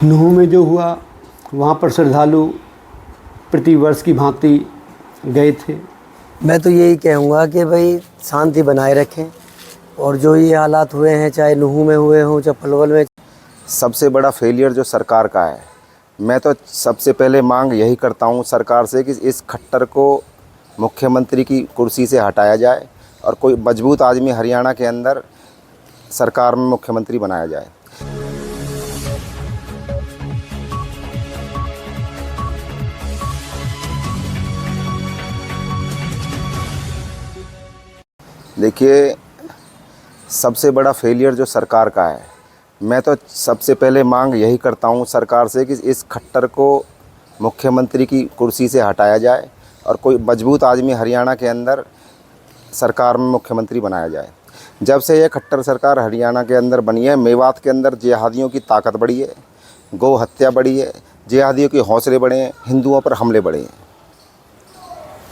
नूह में जो हुआ वहाँ पर श्रद्धालु प्रतिवर्ष की भांति गए थे। मैं तो यही कहूँगा कि भाई शांति बनाए रखें और जो ये हालात हुए हैं, चाहे नूह में हुए हों चाहे पलवल में। सबसे बड़ा फेलियर जो सरकार का है, मैं तो सबसे पहले मांग यही करता हूँ सरकार से कि इस खट्टर को मुख्यमंत्री की कुर्सी से हटाया जाए और कोई मजबूत आदमी हरियाणा के अंदर सरकार में मुख्यमंत्री बनाया जाए। देखिए, सबसे बड़ा फेलियर जो सरकार का है, मैं तो सबसे पहले मांग यही करता हूँ सरकार से कि इस खट्टर को मुख्यमंत्री की कुर्सी से हटाया जाए और कोई मजबूत आदमी हरियाणा के अंदर सरकार में मुख्यमंत्री बनाया जाए। जब से ये खट्टर सरकार हरियाणा के अंदर बनी है, मेवात के अंदर जिहादियों की ताकत बढ़ी है, गौ हत्या बढ़ी है, जिहादियों के हौसले बढ़े हैं, हिंदुओं पर हमले बढ़े हैं।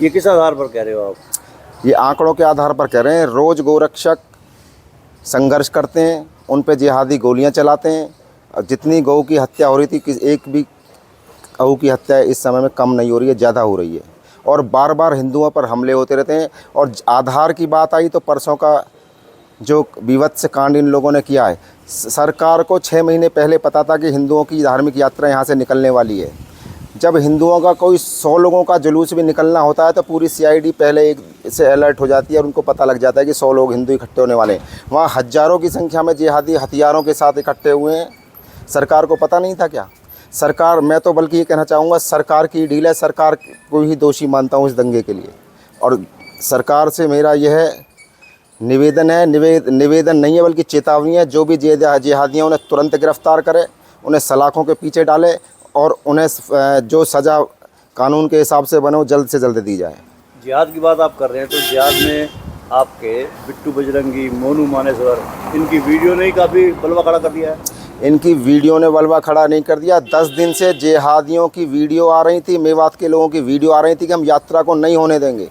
ये किस आधार पर कह रहे हो आप? ये आंकड़ों के आधार पर कह रहे हैं। रोज़ गोरक्षक संघर्ष करते हैं, उन पे जिहादी गोलियां चलाते हैं और जितनी गौ की हत्या हो रही थी, किसी एक भी गौ की हत्या इस समय में कम नहीं हो रही है, ज़्यादा हो रही है और बार बार हिंदुओं पर हमले होते रहते हैं। और आधार की बात आई तो परसों का जो विवत्स कांड इन लोगों ने किया है, सरकार को 6 महीने पहले पता था कि हिंदुओं की धार्मिक यात्रा यहाँ से निकलने वाली है। जब हिंदुओं का कोई 100 लोगों का जुलूस भी निकलना होता है तो पूरी CID पहले एक से अलर्ट हो जाती है और उनको पता लग जाता है कि 100 लोग हिंदू इकट्ठे होने वाले हैं। वहाँ हज़ारों की संख्या में जिहादी हथियारों के साथ इकट्ठे हुए हैं। सरकार को पता नहीं था क्या? सरकार, मैं तो बल्कि ये कहना चाहूँगा सरकार की डील है। सरकार को ही दोषी मानता हूँ इस दंगे के लिए। और सरकार से मेरा यह निवेदन है, निवेदन नहीं है बल्कि चेतावनी है, जो भी जिहादियों उन्हें तुरंत गिरफ्तार करे, उन्हें सलाखों के पीछे डाले और उन्हें जो सज़ा कानून के हिसाब से बने वो जल्द से जल्द दी जाए। जिहाद की बात आप कर रहे हैं तो जिहाद में आपके बिट्टू बजरंगी, मोनू मानेसर, इनकी वीडियो ने ही काफ़ी बलवा खड़ा कर दिया है। इनकी वीडियो ने बलवा खड़ा नहीं कर दिया। 10 दिन से जिहादियों की वीडियो आ रही थी, मेवात के लोगों की वीडियो आ रही थी कि हम यात्रा को नहीं होने देंगे।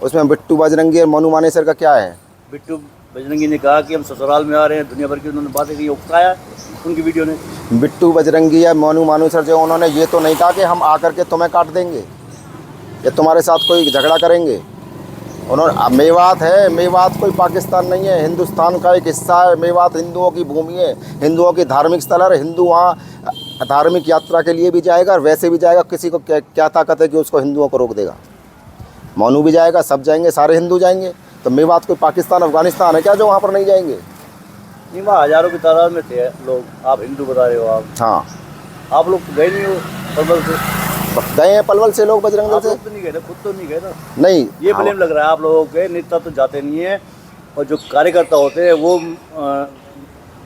उसमें बिट्टू बजरंगी और मोनू मानेसर का क्या है? बिट्टू बजरंगी ने कहा कि हम ससुराल में आ रहे हैं, दुनिया भर की उन्होंने बातें की, उकसाया उनकी वीडियो ने। बिट्टू बजरंगी या मोनू मानेसर जो, उन्होंने ये तो नहीं कहा कि हम आकर के तुम्हें काट देंगे या तुम्हारे साथ कोई झगड़ा करेंगे। उन्होंने, मेवात है, मेवात कोई पाकिस्तान नहीं है, हिंदुस्तान का एक हिस्सा है। मेवात हिंदुओं की भूमि है, हिंदुओं की धार्मिक स्थल है। हिंदू वहाँ धार्मिक यात्रा के लिए भी जाएगा और वैसे भी जाएगा। किसी को क्या ताकत है कि उसको हिंदुओं को रोक देगा? मोनू भी जाएगा, सब जाएंगे, सारे हिंदू जाएंगे। तो मेवात कोई पाकिस्तान अफगानिस्तान है क्या जो वहाँ पर नहीं जाएंगे? नहीं, वहाँ हज़ारों की तादाद में थे लोग। आप हिंदू बता रहे हो आप? हाँ, आप लोग तो गए नहीं हो पलवल से? गए हैं पलवल से लोग, बजरंग दल से। आप तो नहीं गए ना, खुद तो नहीं गए ना? नहीं, ये ब्लेम लग रहा है आप लोगों के। नेता तो जाते नहीं है और जो कार्यकर्ता होते हैं वो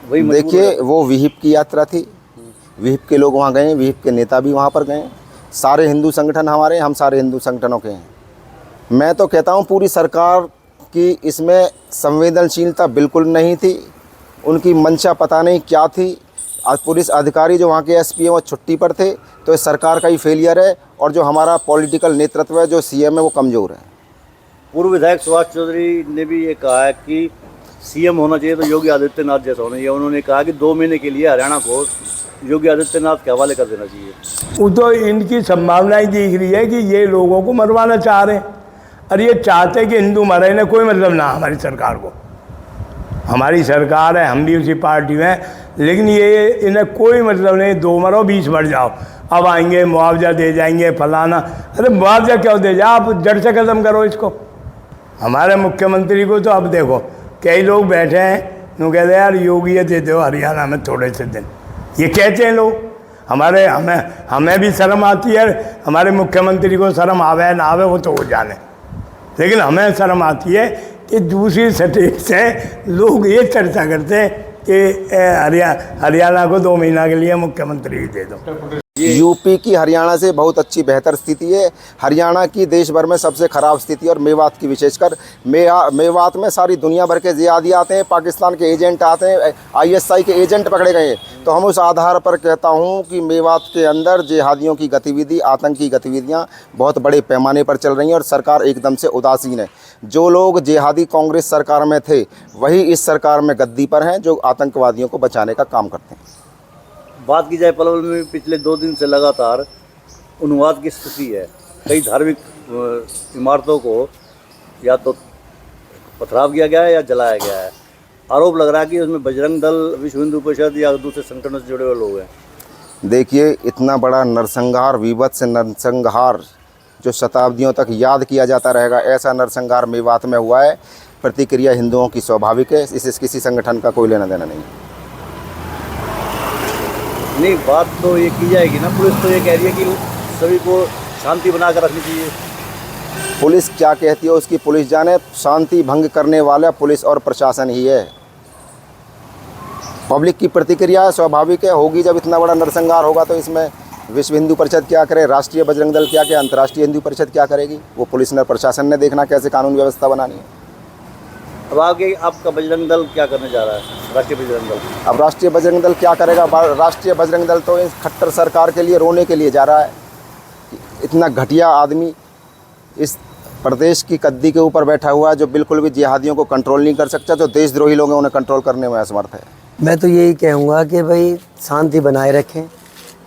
वही। देखिए, वो विहिप की यात्रा थी, विहिप के लोग वहाँ गए, विहिप के नेता भी वहाँ पर गए। सारे हिंदू संगठन हमारे, हम सारे हिंदू संगठनों के हैं। मैं तो कहता हूँ पूरी सरकार की इसमें संवेदनशीलता बिल्कुल नहीं थी। उनकी मंशा पता नहीं क्या थी। आज पुलिस अधिकारी जो वहाँ के SP हैं वो छुट्टी पर थे, तो ये सरकार का ही फेलियर है। और जो हमारा पॉलिटिकल नेतृत्व है, जो CM है, वो कमज़ोर है। पूर्व विधायक सुभाष चौधरी ने भी ये कहा है कि CM होना चाहिए तो योगी आदित्यनाथ जैसा होना चाहिए। उन्होंने कहा कि 2 महीने के लिए हरियाणा को योगी आदित्यनाथ के हवाले कर देना चाहिए। वो तो इनकी संभावनाएं दिख रही है कि ये लोगों को मरवाना चाह रहे हैं। और ये चाहते कि हिंदू मरे ना, कोई मतलब ना हमारी सरकार को। हमारी सरकार है, हम भी उसी पार्टी में हैं, लेकिन ये इन्हें कोई मतलब नहीं। 2 मरो 20 बढ़ जाओ, अब आएंगे मुआवजा दे जाएंगे फलाना। अरे मुआवजा क्यों दे जाओ, आप जड़ से ख़त्म करो इसको। हमारे मुख्यमंत्री को तो अब देखो, कई लोग बैठे हैं वो कहते हैं यार योगी दे दो हरियाणा में थोड़े से दिन। ये कहते हैं लोग। हमें भी शर्म आती है। हमारे मुख्यमंत्री को शर्म आवे ना आवे वो तो हो जाने, लेकिन हमें शर्म आती है कि दूसरी स्टेट से लोग ये चर्चा करते हैं कि हरियाणा को 2 महीना के लिए मुख्यमंत्री दे दो। यूपी की हरियाणा से बहुत अच्छी बेहतर स्थिति है। हरियाणा की देश भर में सबसे ख़राब स्थिति, और मेवात की विशेषकर। मेवात में सारी दुनिया भर के जिहादी आते हैं, पाकिस्तान के एजेंट आते हैं, ISI के एजेंट पकड़े गए हैं। तो हम उस आधार पर कहता हूं कि मेवात के अंदर जिहादियों की गतिविधि, आतंकी गतिविधियां बहुत बड़े पैमाने पर चल रही हैं और सरकार एकदम से उदासीन है। जो लोग जिहादी कांग्रेस सरकार में थे वही इस सरकार में गद्दी पर हैं, जो आतंकवादियों को बचाने का काम करते हैं। बात की जाए पलवल में पिछले 2 दिन से लगातार उन्माद की स्थिति है। कई धार्मिक इमारतों को या तो पथराव किया गया है या जलाया गया है। आरोप लग रहा है कि उसमें बजरंग दल, विश्व हिंदू परिषद या दूसरे संगठनों से जुड़े हुए लोग हैं। देखिए, इतना बड़ा नरसंहार, विभत्स नरसंहार जो शताब्दियों तक याद किया जाता रहेगा, ऐसा नरसंहार मेवात में हुआ है। प्रतिक्रिया हिंदुओं की स्वाभाविक है, इससे किसी संगठन का कोई लेना देना नहीं। नहीं, बात तो ये की जाएगी ना, पुलिस तो ये कह रही है कि सभी को शांति बना कर रखनी चाहिए। पुलिस क्या कहती है उसकी पुलिस जाने, शांति भंग करने वाला पुलिस और प्रशासन ही है। पब्लिक की प्रतिक्रिया है, स्वाभाविक है, होगी। जब इतना बड़ा नरसंहार होगा तो इसमें विश्व हिंदू परिषद क्या करे, राष्ट्रीय बजरंग दल क्या, अंतर्राष्ट्रीय हिंदू परिषद क्या करेगी? वो पुलिस ने, प्रशासन ने देखना कैसे कानून व्यवस्था बनानी है। अब आगे आपका बजरंग दल क्या करने जा रहा है, राष्ट्रीय बजरंग दल? अब राष्ट्रीय बजरंग दल क्या करेगा? राष्ट्रीय बजरंग दल तो इस खट्टर सरकार के लिए रोने के लिए जा रहा है। इतना घटिया आदमी इस प्रदेश की कद्दी के ऊपर बैठा हुआ है, जो बिल्कुल भी जिहादियों को कंट्रोल नहीं कर सकता, जो देशद्रोही लोग हैं उन्हें कंट्रोल करने में असमर्थ है। मैं तो यही कहूँगा कि भाई शांति बनाए रखें,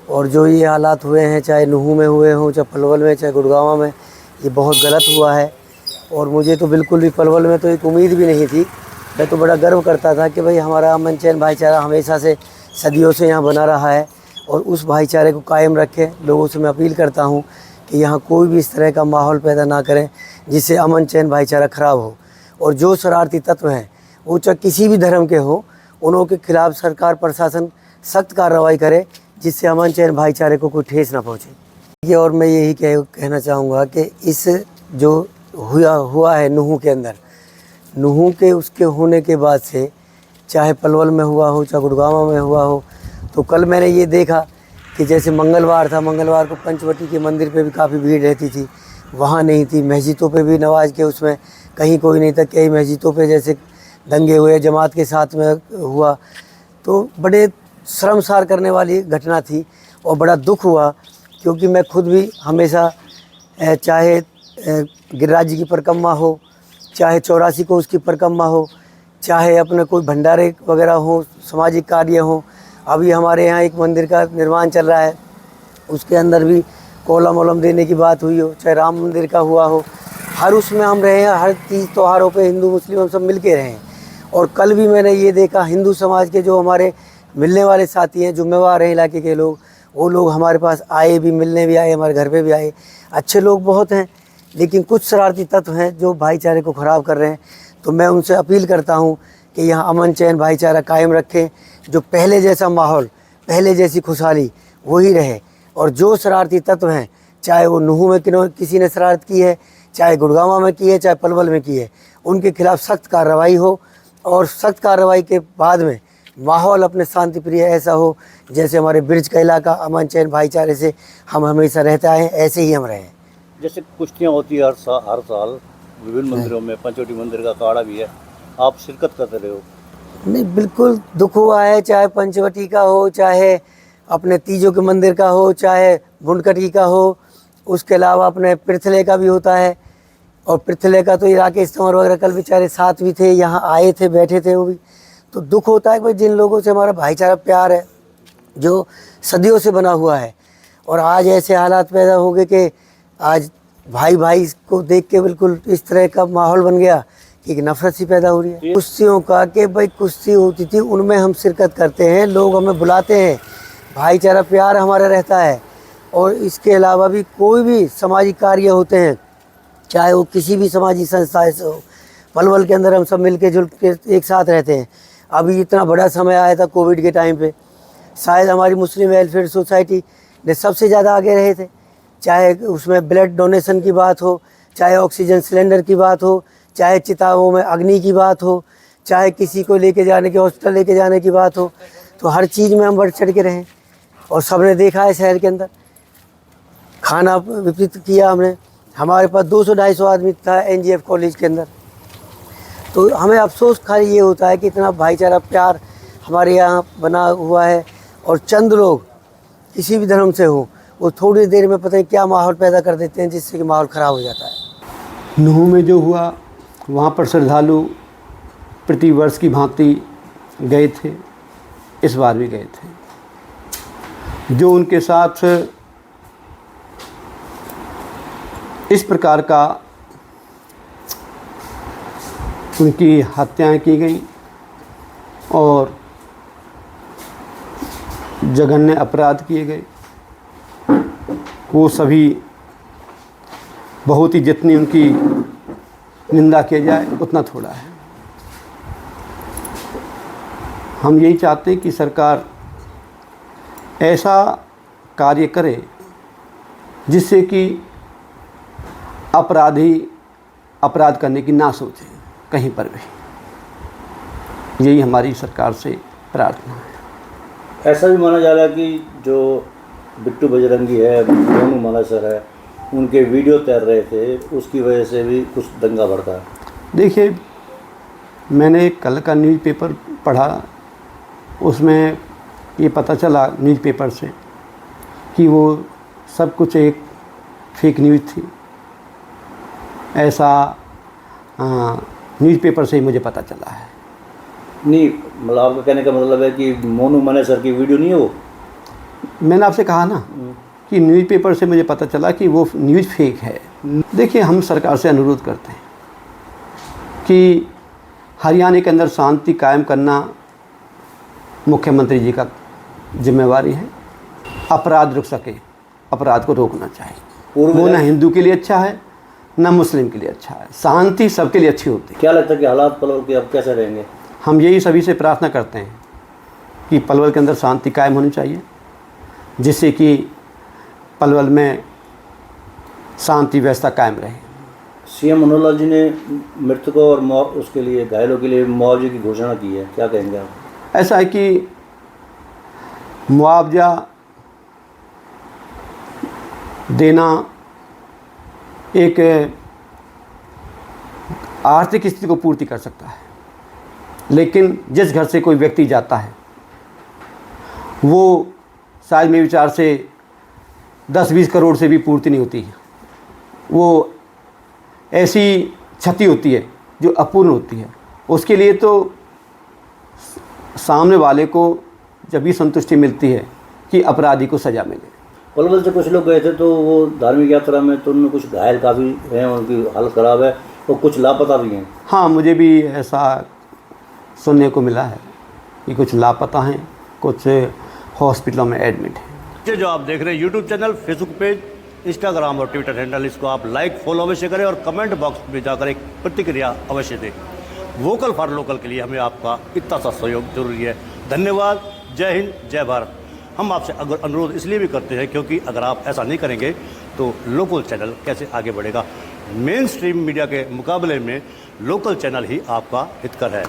और जो ये हालात हुए हैं, चाहे नूहू में हुए हों, चाहे पलवल में, चाहे गुड़गांव में, ये बहुत गलत हुआ है। और मुझे तो बिल्कुल भी पलवल में तो एक उम्मीद भी नहीं थी। मैं तो बड़ा गर्व करता था कि भाई हमारा अमन चैन भाईचारा हमेशा से सदियों से यहाँ बना रहा है, और उस भाईचारे को कायम रखें। लोगों से मैं अपील करता हूँ कि यहाँ कोई भी इस तरह का माहौल पैदा ना करें जिससे अमन चैन भाईचारा ख़राब हो। और जो शरारती तत्व हैं वो चाहे किसी भी धर्म के हों, उन्हों के खिलाफ़ सरकार, प्रशासन सख्त कार्रवाई करे, जिससे अमन चैन भाईचारे को कोई ठेस ना पहुँचे। और मैं यही कहना चाहूँगा कि इस जो हुआ है नूहू के अंदर, नूहू के उसके होने के बाद से, चाहे पलवल में हुआ हो, चाहे गुड़गांव में हुआ हो, तो कल मैंने ये देखा कि जैसे मंगलवार था, मंगलवार को पंचवटी के मंदिर पे भी काफ़ी भीड़ रहती थी, वहाँ नहीं थी। मस्जिदों पे भी नवाज के उसमें कहीं कोई नहीं था। कई मस्जिदों पे जैसे दंगे हुए, जमात के साथ में हुआ, तो बड़े शर्मसार करने वाली घटना थी और बड़ा दुख हुआ। क्योंकि मैं खुद भी हमेशा चाहे गिरिराज जी की परिक्रमा हो, चाहे 84 को उसकी परिक्रमा हो, चाहे अपने कोई भंडारे वगैरह हो, सामाजिक कार्य हो। अभी हमारे यहाँ एक मंदिर का निर्माण चल रहा है, उसके अंदर भी कोलम वोलम देने की बात हुई हो, चाहे राम मंदिर का हुआ हो, हर उसमें हम रहे हैं। हर तीज त्योहारों पे हिंदू मुस्लिम हम सब मिल के रहे हैं। और कल भी मैंने ये देखा, हिंदू समाज के जो हमारे मिलने वाले साथी हैं, जिम्मेवार हैं इलाके के लोग, वो लोग हमारे पास आए भी, मिलने भी आए, हमारे घर पे भी आए। अच्छे लोग बहुत हैं, लेकिन कुछ शरारती तत्व हैं जो भाईचारे को ख़राब कर रहे हैं। तो मैं उनसे अपील करता हूं कि यहाँ अमन चैन भाईचारा कायम रखें, जो पहले जैसा माहौल, पहले जैसी खुशहाली वही रहे। और जो शरारती तत्व हैं, चाहे वो नूहू में किसी ने शरारत की है, चाहे गुड़गांव में की है, चाहे पलवल में की है, उनके खिलाफ़ सख्त कार्रवाई हो। और सख्त कार्रवाई के बाद में माहौल अपने शांति प्रिय ऐसा हो जैसे हमारे ब्रिज का इलाका अमन चैन भाईचारे से हम हमेशा रहते आए हैं, ऐसे ही हम रहें। जैसे कुश्तियाँ होती है हर साल विभिन्न मंदिरों में, पंचवटी मंदिर का अखाड़ा भी है, आप शिरकत करते रहे हो? नहीं, बिल्कुल दुख हुआ है। चाहे पंचवटी का हो, चाहे अपने तीजों के मंदिर का हो, चाहे भुंडकटी का हो, उसके अलावा अपने पृथले का भी होता है। और पृथले का तो ये राकेश तंवर वगैरह कल बेचारे साथ भी थे, यहाँ आए थे, बैठे थे वो भी। तो दुख होता है कि भाई जिन लोगों से हमारा भाईचारा प्यार है, जो सदियों से बना हुआ है, और आज ऐसे हालात पैदा हो गए कि आज भाई भाई को देख के बिल्कुल इस तरह का माहौल बन गया कि एक नफरत सी पैदा हो रही है। कुश्तियों का कि भाई कुश्ती होती थी, उनमें हम शिरकत करते हैं, लोग हमें बुलाते हैं, भाईचारा प्यार हमारा रहता है। और इसके अलावा भी कोई भी सामाजिक कार्य होते हैं, चाहे वो किसी भी सामाजिक संस्था से हो, पलवल के अंदर हम सब मिल के जुल के एक साथ रहते हैं। अभी इतना बड़ा समय आया था कोविड के टाइम पे, शायद हमारी मुस्लिम वेलफेयर सोसाइटी ने सबसे ज़्यादा आगे रहे थे। चाहे उसमें ब्लड डोनेशन की बात हो, चाहे ऑक्सीजन सिलेंडर की बात हो, चाहे चिताओं में अग्नि की बात हो, चाहे किसी को लेके जाने के, हॉस्पिटल लेके जाने की बात हो, तो हर चीज़ में हम बढ़ चढ़ के रहें। और सबने देखा है शहर के अंदर खाना वितरित किया हमने। हमारे पास 200-250 आदमी था NGF कॉलेज के अंदर। तो हमें अफसोस खाली ये होता है कि इतना भाईचारा प्यार हमारे यहाँ बना हुआ है, और चंद लोग किसी भी धर्म से हो, वो थोड़ी देर में पता नहीं क्या माहौल पैदा कर देते हैं, जिससे कि माहौल ख़राब हो जाता है। नूहू में जो हुआ, वहाँ पर श्रद्धालु प्रति वर्ष की भांति गए थे, इस बार भी गए थे। जो उनके साथ इस प्रकार का उनकी हत्याएं की गई और जघन्य अपराध किए गए, वो सभी बहुत ही, जितनी उनकी निंदा किया जाए उतना थोड़ा है। हम यही चाहते हैं कि सरकार ऐसा कार्य करे जिससे कि अपराधी अपराध करने की ना सोचे कहीं पर भी। यही हमारी सरकार से प्रार्थना है। ऐसा भी माना जा रहा है कि जो बिट्टू बजरंगी है, मोनू मानेसर है, उनके वीडियो तैर रहे थे, उसकी वजह से भी कुछ दंगा बढ़ता है। देखिए, मैंने कल का न्यूज़पेपर पढ़ा, उसमें ये पता चला न्यूज़पेपर से कि वो सब कुछ एक फेक न्यूज़ थी। ऐसा न्यूज़पेपर से ही मुझे पता चला है। नहीं, मतलब आपका कहने का मतलब है कि मोनू मानेसर की वीडियो नहीं है वो? मैंने आपसे कहा ना कि न्यूज़पेपर से मुझे पता चला कि वो न्यूज़ फेक है। देखिए, हम सरकार से अनुरोध करते हैं कि हरियाणा के अंदर शांति कायम करना मुख्यमंत्री जी का जिम्मेवारी है। अपराध रुक सके, अपराध को रोकना चाहिए। वो ना हिंदू के लिए अच्छा है, ना मुस्लिम के लिए अच्छा है। शांति सबके लिए अच्छी होती है। क्या लगता है कि हालात पलवल के अब कैसे रहेंगे? हम यही सभी से प्रार्थना करते हैं कि पलवल के अंदर शांति कायम होनी चाहिए, जिससे कि पलवल में शांति व्यवस्था कायम रहे। सीएम मनोहर लाल जी ने मृतकों और उसके लिए घायलों के लिए मुआवजे की घोषणा की है, क्या कहेंगे आप? ऐसा है कि मुआवजा देना एक आर्थिक स्थिति को पूर्ति कर सकता है, लेकिन जिस घर से कोई व्यक्ति जाता है वो शायद मेरे विचार से 10-20 करोड़ से भी पूर्ति नहीं होती है। वो ऐसी क्षति होती है जो अपूर्ण होती है। उसके लिए तो सामने वाले को जब भी संतुष्टि मिलती है कि अपराधी को सज़ा मिले। पलवल से कुछ लोग गए थे तो वो धार्मिक यात्रा में, तो उनमें कुछ घायल काफ़ी हैं, उनकी हालत ख़राब है और कुछ लापता भी हैं। हाँ, मुझे भी ऐसा सुनने को मिला है कि कुछ लापता हैं, कुछ हॉस्पिटलों में एडमिट हैं। ये जो आप देख रहे हैं YouTube channel, Facebook page, Instagram और ट्विटर हैंडल, इसको आप लाइक फॉलो अवश्य करें और कमेंट बॉक्स में जाकर एक प्रतिक्रिया अवश्य दें। वोकल फॉर लोकल के लिए हमें आपका इतना सा सहयोग जरूरी है। धन्यवाद। जय हिंद, जय भारत। हम आपसे अगर अनुरोध इसलिए भी करते हैं क्योंकि अगर आप ऐसा नहीं करेंगे तो लोकल चैनल कैसे आगे बढ़ेगा। मेन स्ट्रीम मीडिया के मुकाबले में लोकल चैनल ही आपका हितकर है।